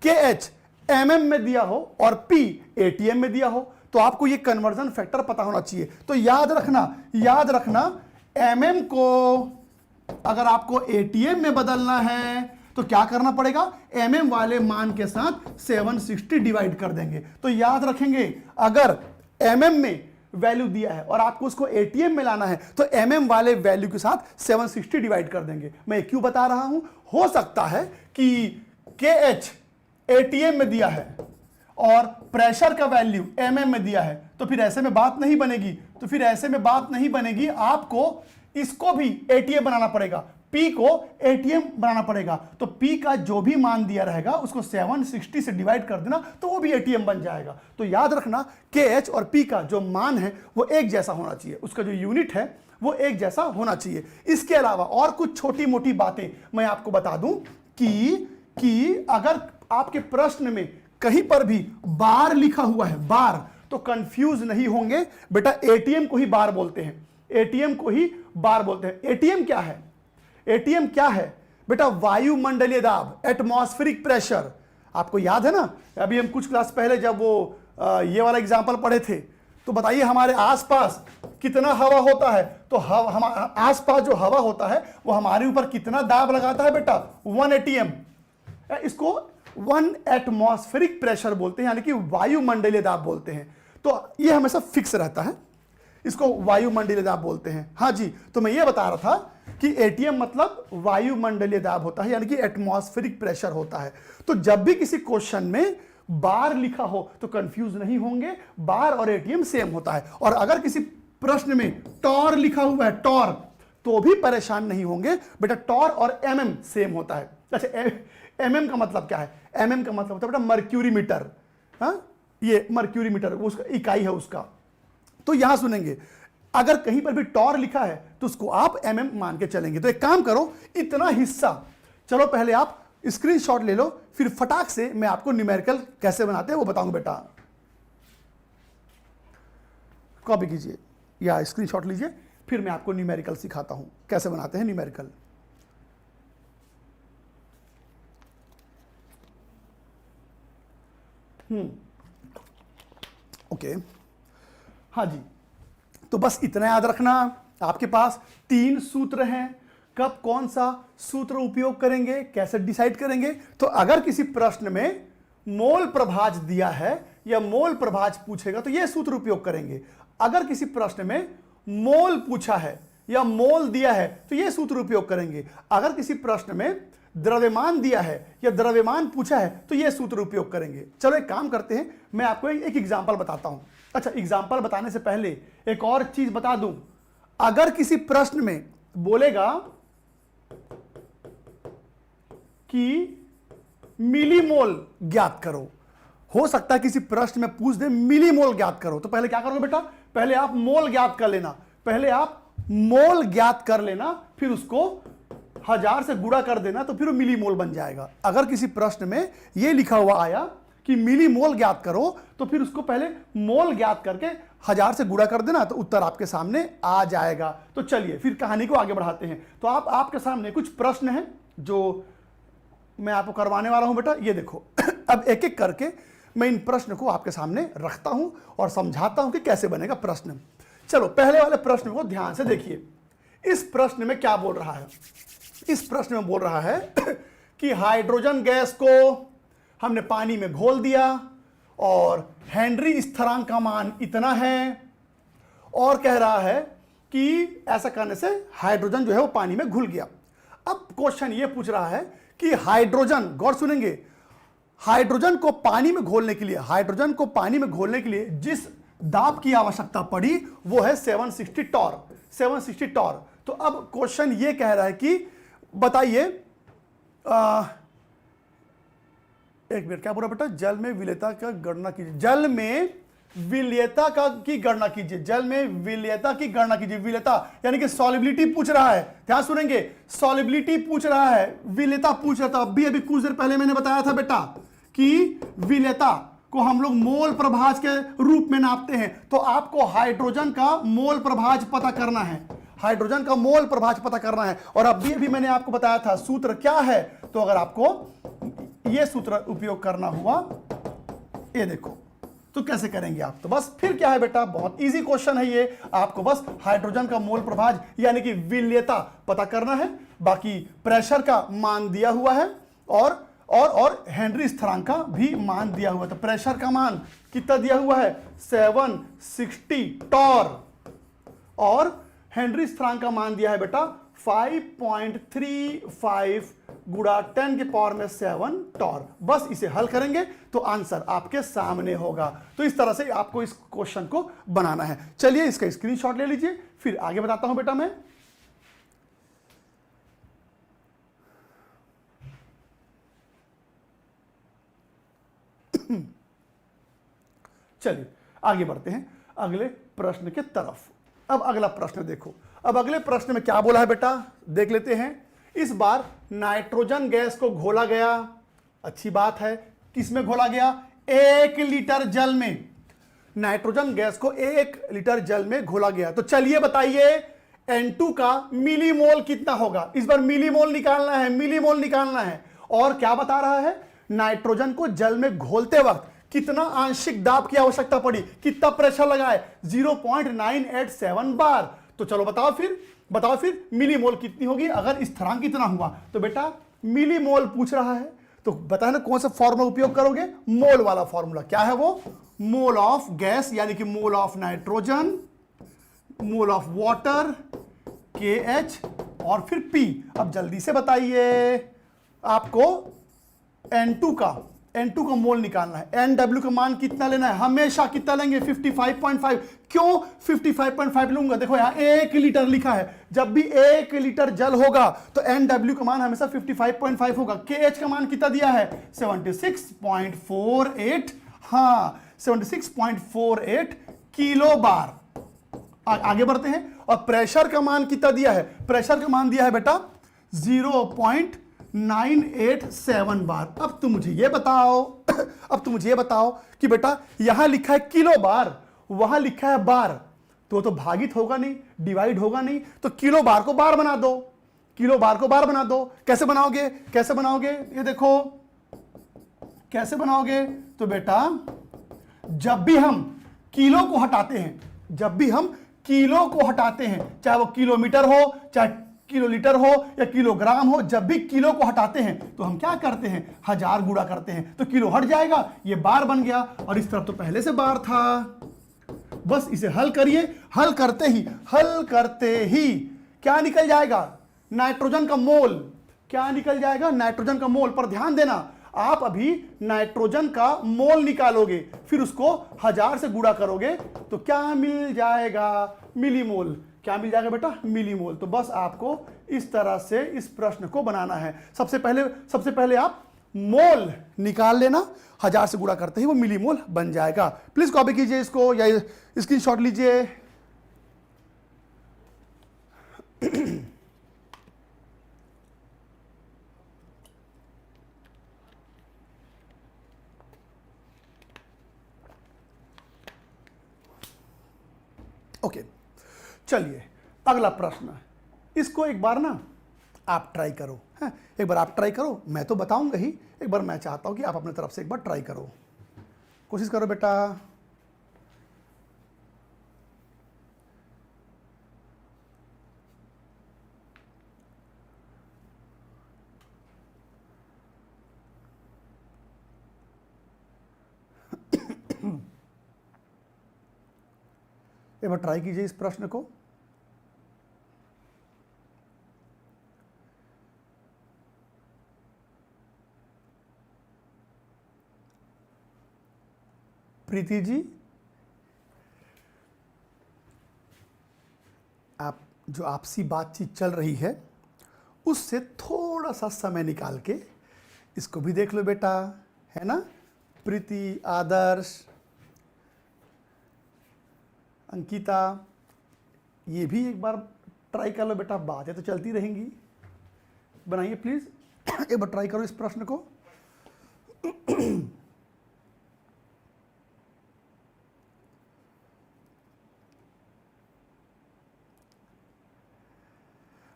KH MM में दिया हो और P ATM में दिया हो, तो आपको ये कन्वर्जन फैक्टर पता होना चाहिए। तो याद रखना MM को अगर आपको ATM में बदलना है तो क्या करना पड़ेगा, MM वाले मान के साथ 760 डिवाइड कर देंगे। तो याद रखेंगे, अगर MM में वैल्यू दिया है और आपको उसको ATM में लाना है तो MM वाले वैल्यू के साथ 760 डिवाइड कर देंगे। मैं क्यों बता रहा हूं, हो सकता है कि KH ATM में दिया है और प्रेशर का वैल्यू MM में दिया है, तो फिर ऐसे में बात नहीं बनेगी। आपको इसको भी ATM बनाना पड़ेगा, P को ATM बनाना पड़ेगा। तो P का जो भी मान दिया रहेगा उसको 760 से डिवाइड कर देना, तो वो भी ATM बन जाएगा। तो याद रखना, KH और P का जो मान है वो एक जैसा होना चाहिए, उसका जो यूनिट है वो एक जैसा होना चाहिए। इसके अलावा और कुछ छोटी मोटी बातें मैं आपको बता दूं कि अगर आपके प्रश्न में कहीं पर भी बार लिखा हुआ है, बार, तो कंफ्यूज नहीं होंगे बेटा, ATM को ही बार बोलते हैं, ATM क्या है बेटा, वायुमंडलीय दाब, एटमॉस्फेरिक प्रेशर। आपको याद है ना, अभी हम कुछ क्लास पहले जब वो ये वाला एग्जांपल पढ़े थे, तो बताइए हमारे आसपास कितना हवा होता है, तो आसपास जो हवा होता है वो हमारे ऊपर कितना दाब लगाता है बेटा, 1 ATM। इसको 1 एटमॉस्फेरिक प्रेशर बोलते हैं, यानी कि वायुमंडलीय दाब बोलते हैं। तो ये हमेशा फिक्स रहता है, इसको वायुमंडलीय दाब बोलते हैं। हाँ जी, तो मैं ये बता रहा था कि ATM मतलब वायुमंडलीय दाब होता है, यानी कि एटमॉस्फेरिक प्रेशर होता है। तो जब भी किसी क्वेश्चन में बार लिखा हो तो कंफ्यूज नहीं होंगे, बार और ATM सेम होता है। और अगर किसी प्रश्न में टॉर लिखा हुआ है, टॉर, तो भी परेशान नहीं होंगे बेटा। टॉर और एमएम सेम होता है। अच्छा, एमएम का मतलब क्या है? एमएम का मतलब होता है बेटा मर्क्यूरी मीटर। हाँ, ये मर्क्यूरी मीटर उसका इकाई है उसका। तो यहां सुनेंगे, अगर कहीं पर भी टॉर लिखा है तो उसको आप एमएम मान के चलेंगे। तो एक काम करो, इतना हिस्सा चलो पहले आप स्क्रीनशॉट ले लो, फिर फटाक से मैं आपको न्यूमेरिकल कैसे बनाते हैं वो बताऊंगा बेटा। कॉपी कीजिए या स्क्रीनशॉट लीजिए, फिर मैं आपको न्यूमेरिकल सिखाता हूं कैसे बनाते हैं न्यूमेरिकल। ओके, हाँ जी, तो बस इतना याद रखना, आपके पास 3 सूत्र हैं। कब कौन सा सूत्र उपयोग करेंगे, कैसे डिसाइड करेंगे? तो अगर किसी प्रश्न में मोल प्रभाज दिया है या मोल प्रभाज पूछेगा तो यह सूत्र उपयोग करेंगे। अगर किसी प्रश्न में मोल पूछा है या मोल दिया है तो यह सूत्र उपयोग करेंगे। अगर किसी प्रश्न में द्रव्यमान दिया है या द्रव्यमान पूछा है तो यह सूत्र उपयोग करेंगे। चलो एक काम करते हैं, मैं आपको एक एग्जांपल बताता हूं। अच्छा, एग्जांपल बताने से पहले एक और चीज बता दूं। अगर किसी प्रश्न में बोलेगा कि मिलीमोल ज्ञात करो, हो सकता है किसी प्रश्न में पूछ दे मिलीमोल ज्ञात करो, तो पहले क्या करोगे बेटा? पहले आप मोल ज्ञात कर लेना, पहले आप मोल ज्ञात कर लेना, फिर उसको 1000 से गुणा कर देना, तो फिर वो मिलीमोल बन जाएगा। अगर किसी प्रश्न में यह लिखा हुआ आया कि मिलीमोल ज्ञात करो, तो फिर उसको पहले मोल ज्ञात करके 1000 से गुणा कर देना, तो उत्तर आपके सामने आ जाएगा। तो चलिए फिर कहानी को आगे बढ़ाते हैं। तो आपके सामने कुछ प्रश्न हैं जो मैं आपको करवाने वाला हूं बेटा, ये देखो। अब एक एक करके मैं इन प्रश्न को आपके सामने रखता हूं और समझाता हूं कि कैसे बनेगा प्रश्न। चलो पहले वाले प्रश्न को ध्यान से देखिए। इस प्रश्न में क्या बोल रहा है? इस प्रश्न में बोल रहा है कि हाइड्रोजन गैस को हमने पानी में घोल दिया और हेनरी स्थिरांक का मान इतना है, और कह रहा है कि ऐसा करने से हाइड्रोजन जो है वो पानी में घुल गया। अब क्वेश्चन ये पूछ रहा है कि हाइड्रोजन, गौर सुनेंगे, हाइड्रोजन को पानी में घोलने के लिए, हाइड्रोजन को पानी में घोलने के लिए जिस दाब की आवश्यकता पड़ी वो है 760 टॉर, 760 टॉर। तो अब क्वेश्चन ये कह रहा है कि बताइए, एक मिनट, क्या बोला बेटा? जल में विलेयता का गणना कीजिए, जल में विलेयता की गणना कीजिए, जल में विलेयता की गणना कीजिए। विलेयता यानी कि सॉलिबिलिटी पूछ रहा है, ध्यान सुनेंगे, सॉलिबिलिटी पूछ रहा है, विलेयता पूछ रहा था। अभी कुछ देर पहले मैंने बताया था बेटा कि विलेयता को हम लोग मोल प्रभाज के रूप में नापते हैं। तो आपको हाइड्रोजन का मोल प्रभाज पता करना है, हाइड्रोजन का मोल प्रभाज पता करना है। और अभी मैंने आपको बताया था सूत्र क्या है। तो अगर आपको यह सूत्र उपयोग करना हुआ, ये देखो, तो कैसे करेंगे आप? तो बस फिर क्या है बेटा, बहुत इजी क्वेश्चन है ये। आपको बस हाइड्रोजन का मोल प्रभाज यानी कि विलेयता पता करना है, बाकी प्रेशर का मान दिया हुआ है और हेनरी स्थिरांक का भी मान दिया हुआ है। तो प्रेशर का मान कितना दिया हुआ है? 760 टॉर, और हेनरी स्थिरांक का मान दिया है बेटा 5.35 गुणा 10 के पावर में 7 टॉर। बस इसे हल करेंगे तो आंसर आपके सामने होगा। तो इस तरह से आपको इस क्वेश्चन को बनाना है। चलिए इसका स्क्रीनशॉट ले लीजिए, फिर आगे बताता हूं बेटा मैं। चलिए आगे बढ़ते हैं अगले प्रश्न के तरफ। अब अगला प्रश्न देखो, अब अगले प्रश्न में क्या बोला है बेटा, देख लेते हैं। इस बार नाइट्रोजन गैस को घोला गया, अच्छी बात है। किसमें घोला गया? 1 लीटर जल में। नाइट्रोजन गैस को 1 लीटर जल में घोला गया। तो चलिए बताइए N2 का मिलीमोल कितना होगा? इस बार मिलीमोल निकालना है, मिलीमोल निकालना है। और क्या बता रहा है? नाइट्रोजन को जल में घोलते वक्त कितना आंशिक दाब की आवश्यकता पड़ी, कितना प्रेशर लगाए? 0.987 बार। तो चलो बताओ फिर मिलीमोल कितनी होगी अगर स्थिरांक कितना हुआ? तो बेटा मिलीमोल पूछ रहा है, तो बताए ना कौन सा फॉर्मूला उपयोग करोगे? मोल वाला फॉर्मूला। क्या है वो? मोल ऑफ गैस यानी कि mole of nitrogen, mole of water, KH और फिर P। अब जल्दी से बताइए आपको N2 का N2 का मोल निकालना है। NW का मान कितना लेना है, हमेशा कितना लेंगे 55.5। क्यों 55.5 लूंगा, देखो यहां 1 लीटर लिखा है, जब भी 1 लीटर जल होगा तो NW का मान हमेशा 55.5 होगा। KH का मान कितना दिया है 76.48, हाँ 76.48 किलो बार। आगे बढ़ते हैं, और प्रेशर का मान कितना दिया है, प्रेशर का मान दिया है बेटा 0.987 बार। अब तुम मुझे ये बताओ अब तुम मुझे ये बताओ कि बेटा यहां लिखा है किलो बार, वहां लिखा है बार, तो भागित होगा नहीं, डिवाइड होगा नहीं, तो किलो बार को बार बना दो, किलो बार को बार बना दो। कैसे बनाओगे, कैसे बनाओगे, ये देखो कैसे बनाओगे। तो बेटा जब भी हम किलो को हटाते हैं, जब भी हम किलो को हटाते हैं, चाहे वो किलोमीटर हो, चाहे किलोलीटर हो या किलोग्राम हो, जब भी किलो को हटाते हैं तो हम क्या करते हैं, 1000 गुणा करते हैं, तो किलो हट जाएगा, ये बार बन गया। और इस तरफ तो पहले से बार था, बस इसे हल करिए, हल करते ही क्या निकल जाएगा, नाइट्रोजन का मोल। क्या निकल जाएगा, नाइट्रोजन का मोल। पर ध्यान देना, आप अभी नाइट्रोजन का मोल निकालोगे, फिर उसको 1000 से गुणा करोगे तो क्या मिल जाएगा, मिलीमोल। क्या मिल जाएगा बेटा, मिलीमोल। तो बस आपको इस तरह से इस प्रश्न को बनाना है। सबसे पहले आप मोल निकाल लेना, 1000 से गुणा करते ही वो मिलीमोल बन जाएगा। प्लीज कॉपी कीजिए इसको या स्क्रीनशॉट लीजिए। ओके, चलिए अगला प्रश्न, इसको एक बार ना आप ट्राई करो, है एक बार आप ट्राई करो, मैं तो बताऊंगा ही, एक बार मैं चाहता हूं कि आप अपने तरफ से एक बार ट्राई करो, कोशिश करो बेटा। एक बार ट्राई कीजिए इस प्रश्न को। प्रीति जी, आप जो आपसी बातचीत चल रही है उससे थोड़ा सा समय निकाल के इसको भी देख लो बेटा, है ना। प्रीति, आदर्श, अंकिता, ये भी एक बार ट्राई कर लो बेटा, बातें तो चलती रहेंगी। बनाइए प्लीज, एक बार ट्राई करो इस प्रश्न को।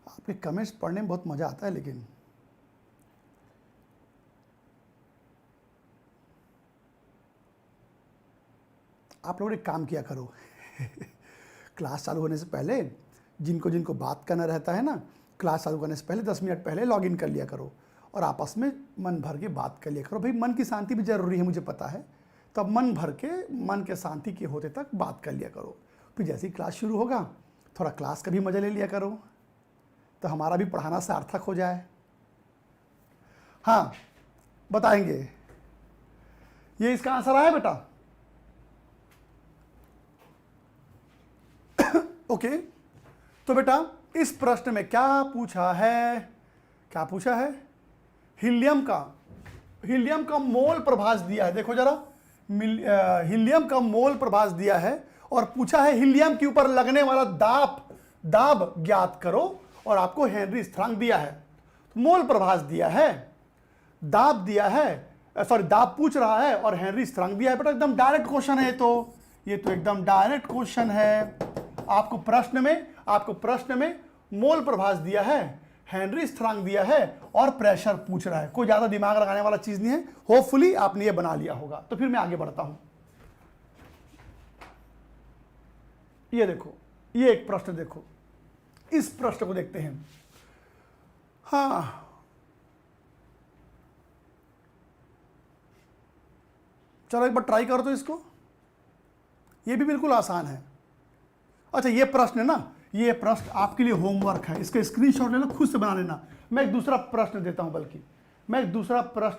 आपके कमेंट्स पढ़ने में बहुत मजा आता है, लेकिन आप लोगों ने काम किया करो। क्लास चालू होने से पहले जिनको जिनको बात करना रहता है ना, क्लास चालू करने से पहले 10 मिनट पहले लॉगिन कर लिया करो और आपस में मन भर के बात कर लिया करो। भाई मन की शांति भी जरूरी है, मुझे पता है, तो अब मन भर के, मन के शांति के होते तक बात कर लिया करो। फिर जैसे ही क्लास शुरू होगा थोड़ा क्लास का भी मजा ले लिया करो, तो हमारा भी पढ़ाना सार्थक हो जाए। हाँ बताएंगे, ये इसका आंसर आया बेटा। ओके, तो बेटा इस प्रश्न में क्या पूछा है, क्या पूछा है, हीलियम का मोल प्रभास दिया है। देखो जरा, हीलियम का मोल प्रभास दिया है और पूछा है हीलियम के ऊपर लगने वाला दाब ज्ञात करो, और आपको हेनरी स्थिरांक दिया है। मोल प्रभास दिया है, दाब दिया है, सॉरी दाब पूछ रहा है और हेनरी स्थिरांक दिया है। बेटा एकदम डायरेक्ट क्वेश्चन है, तो ये तो एकदम डायरेक्ट क्वेश्चन है। आपको प्रश्न में मोल प्रभास दिया है, हेनरी स्थिरांक दिया है और प्रेशर पूछ रहा है। कोई ज्यादा दिमाग लगाने वाला चीज नहीं है। होपफुली आपने ये बना लिया होगा। तो फिर मैं आगे बढ़ता हूं। ये देखो, ये एक प्रश्न देखो, इस प्रश्न को देखते हैं। हाँ चलो एक बार ट्राई करो तो इसको, ये भी बिल्कुल आसान है। अच्छा ये प्रश्न है ना, ये प्रश्न आपके लिए होमवर्क है, इसका स्क्रीनशॉट लेना, खुद से बना लेना। मैं एक दूसरा प्रश्न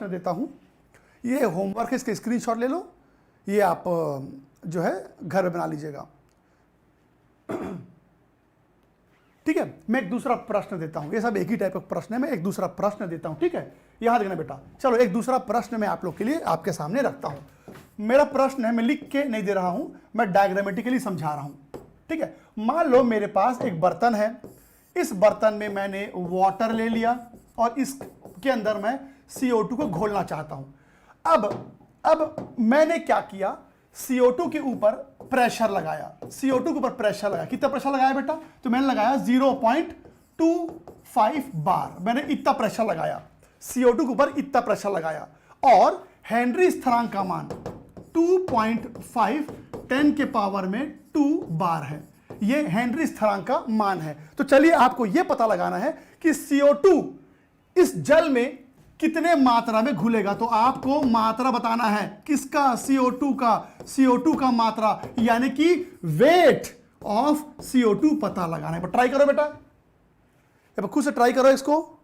देता हूं, ये होमवर्क है, इसके स्क्रीनशॉट ले लो, ये आप जो है घर में बना लीजिएगा। ठीक है, मैं एक दूसरा प्रश्न देता हूं, ये सब एक ही टाइप का प्रश्न है, मैं एक दूसरा प्रश्न देता हूं। ठीक है, यहां देखना बेटा, चलो एक दूसरा प्रश्न मैं आप लोग के लिए आपके सामने रखता हूं। मेरा प्रश्न है, मैं लिख के नहीं दे रहा हूं, मैं डायग्रामेटिकली समझा रहा हूं। ठीक है, मान लो मेरे पास एक बर्तन है, इस बर्तन में मैंने वाटर ले लिया और इसके अंदर मैं CO2 को घोलना चाहता हूं। अब मैंने क्या किया, CO2 के ऊपर प्रेशर लगाया, CO2 के ऊपर प्रेशर लगाया। कितना प्रेशर लगाया बेटा, तो मैंने लगाया 0.25 बार, मैंने इतना प्रेशर लगाया, CO2 के ऊपर इतना प्रेशर लगाया, और हेनरी स्थिरांक का मान 2.5 10 के पावर में 2 बार है। ये हेनरी स्थिरांक का मान है। तो चलिए आपको यह पता लगाना है कि CO2 इस जल में कितने मात्रा में घुलेगा। तो आपको मात्रा बताना है, किसका, CO2 का मात्रा, यानी कि वेट ऑफ CO2 पता लगाना है। ट्राई करो बेटा, एक बार खुद से ट्राई करो इसको,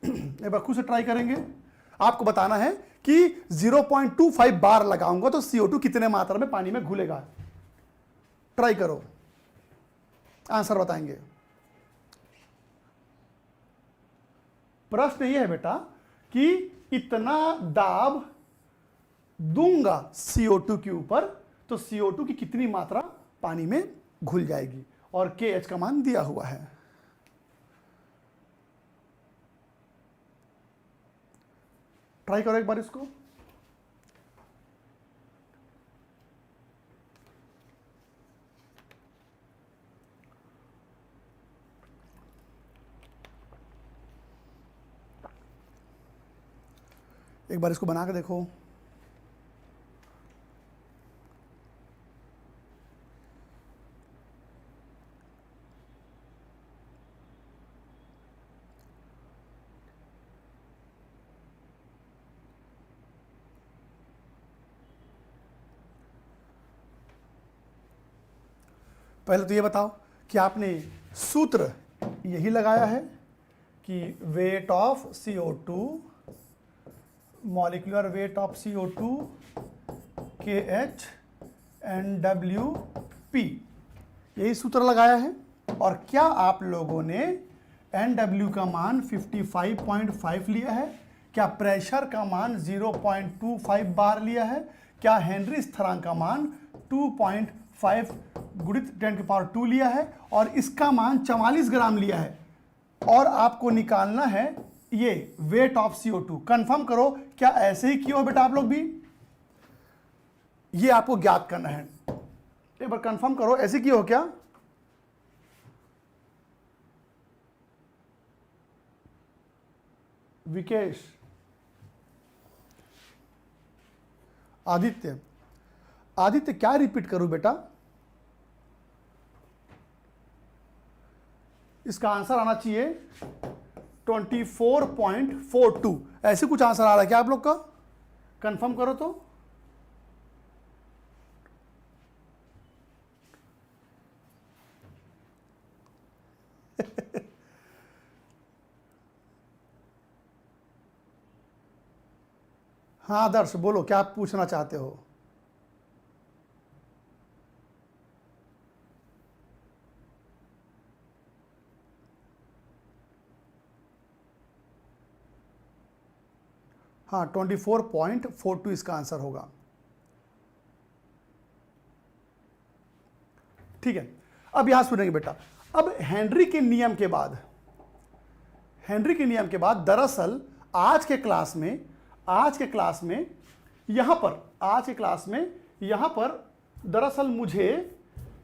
एक बार खुद से ट्राई करेंगे। आपको बताना है कि 0.25 बार लगाऊंगा तो CO2 कितने मात्रा में पानी में घुलेगा। ट्राई करो, आंसर बताएंगे। प्रश्न यह है बेटा कि इतना दाब दूंगा CO2 के ऊपर तो CO2 की कितनी मात्रा पानी में घुल जाएगी, और KH का मान दिया हुआ है। ट्राई करो एक बार इसको। एक बार इसको बना के देखो। पहले तो ये बताओ कि आपने सूत्र यही लगाया है कि weight of CO2, molecular weight of CO2 KH NWP, यही सूत्र लगाया है। और क्या आप लोगों ने NW का मान 55.5 लिया है? क्या प्रेशर का मान 0.25 बार लिया है? क्या हेनरी स्थिरांक का मान 2.5 गुणित 10 की पावर 2 लिया है? और इसका मान 44 ग्राम लिया है। और आपको निकालना है ये वेट ऑफ CO2। कंफर्म करो, क्या ऐसे ही किया हो बेटा आप लोग भी? ये आपको ज्ञात करना है, एक बार कंफर्म करो, ऐसे किया हो क्या? विकेश, आदित्य, आदित्य क्या रिपीट करूं बेटा? इसका आंसर आना चाहिए 24.42, ऐसे कुछ आंसर आ रहा है क्या आप लोग का? कंफर्म करो तो। हाँ आदर्श बोलो, क्या आप पूछना चाहते हो? हाँ 24.42 इसका आंसर होगा। ठीक है, अब यहां सुनेंगे बेटा। अब हेनरी के नियम के बाद, हेनरी के नियम के बाद दरअसल आज के क्लास में यहां पर दरअसल मुझे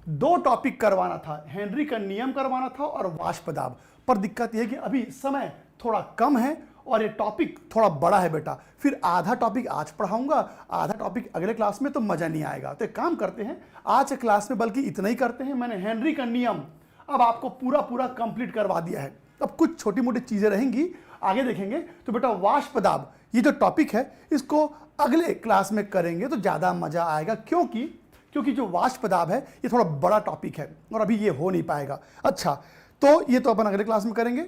दो टॉपिक करवाना था, हेनरी का नियम करवाना था और वाष्प दाब। पर दिक्कत यह है कि अभी समय थोड़ा कम है और ये टॉपिक थोड़ा बड़ा है बेटा। फिर आधा टॉपिक आज पढ़ाऊंगा, आधा टॉपिक अगले क्लास में, तो मजा नहीं आएगा। तो एक काम करते हैं, आज के क्लास में बल्कि इतना ही करते हैं। मैंने हेनरी का नियम अब आपको पूरा कंप्लीट करवा दिया है। अब कुछ छोटी मोटी चीजें रहेंगी, आगे देखेंगे। तो बेटा वाष्प दाब ये जो टॉपिक है, इसको अगले क्लास में करेंगे तो ज्यादा मजा आएगा, क्योंकि जो वाष्प दाब है ये थोड़ा बड़ा टॉपिक है और अभी ये हो नहीं पाएगा। अच्छा, तो ये तो अपन अगले क्लास में करेंगे।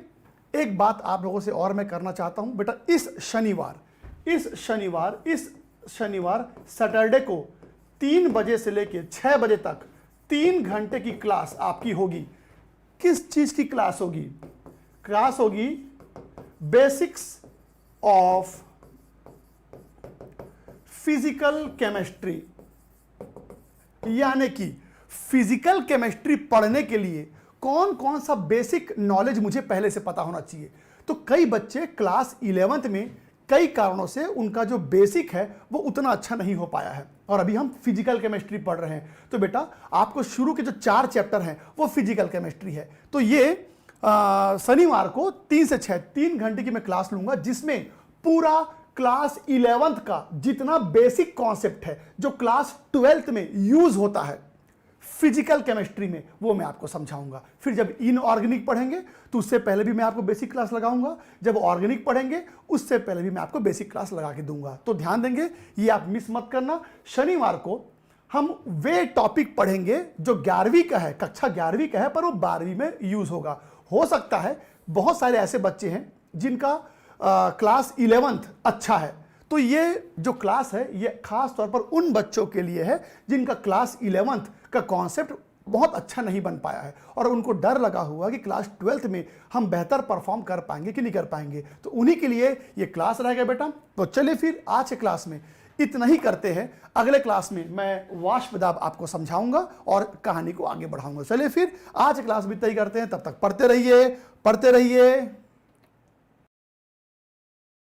एक बात आप लोगों से और मैं करना चाहता हूं बेटा, इस शनिवार सैटरडे को 3 बजे से लेकर 6 बजे तक 3 घंटे की क्लास आपकी होगी। किस चीज की क्लास होगी? क्लास होगी बेसिक्स ऑफ फिजिकल केमिस्ट्री। यानी कि फिजिकल केमिस्ट्री पढ़ने के लिए कौन कौन सा बेसिक नॉलेज मुझे पहले से पता होना चाहिए। तो कई बच्चे क्लास 11th में कई कारणों से उनका जो बेसिक है वो उतना अच्छा नहीं हो पाया है, और अभी हम फिजिकल केमिस्ट्री पढ़ रहे हैं। तो बेटा आपको शुरू के जो 4 चैप्टर हैं वो फिजिकल केमिस्ट्री है। तो ये शनिवार को 3 से 6 3 घंटे की मैं क्लास लूंगा, जिसमें पूरा क्लास 11th का जितना बेसिक कॉन्सेप्ट है जो क्लास 12th में यूज होता है फिजिकल केमिस्ट्री में, वो मैं आपको समझाऊंगा। फिर जब इनऑर्गेनिक पढ़ेंगे तो उससे पहले भी मैं आपको बेसिक क्लास लगाऊंगा, जब ऑर्गेनिक पढ़ेंगे उससे पहले भी मैं आपको बेसिक क्लास लगा के दूंगा। तो ध्यान देंगे, ये आप मिस मत करना। शनिवार को हम वे टॉपिक पढ़ेंगे जो 11वीं का है, कक्षा 11वीं का है, पर वो 12वीं में यूज होगा। हो सकता है बहुत सारे ऐसे बच्चे हैं जिनका क्लास 11th अच्छा है, तो ये जो क्लास है ये खास तौर पर उन बच्चों के लिए है जिनका क्लास 11th का कॉन्सेप्ट बहुत अच्छा नहीं बन पाया है और उनको डर लगा हुआ कि क्लास 12th में हम बेहतर परफॉर्म कर पाएंगे कि नहीं कर पाएंगे। तो उन्हीं के लिए ये क्लास रहेगा बेटा। तो चलिए फिर आज के क्लास में इतना ही करते हैं। अगले क्लास में मैं वाष्पदाब आपको समझाऊंगा और कहानी को आगे बढ़ाऊंगा। चलिए फिर आज क्लास भी इतना ही करते हैं। तब तक पढ़ते रहिए।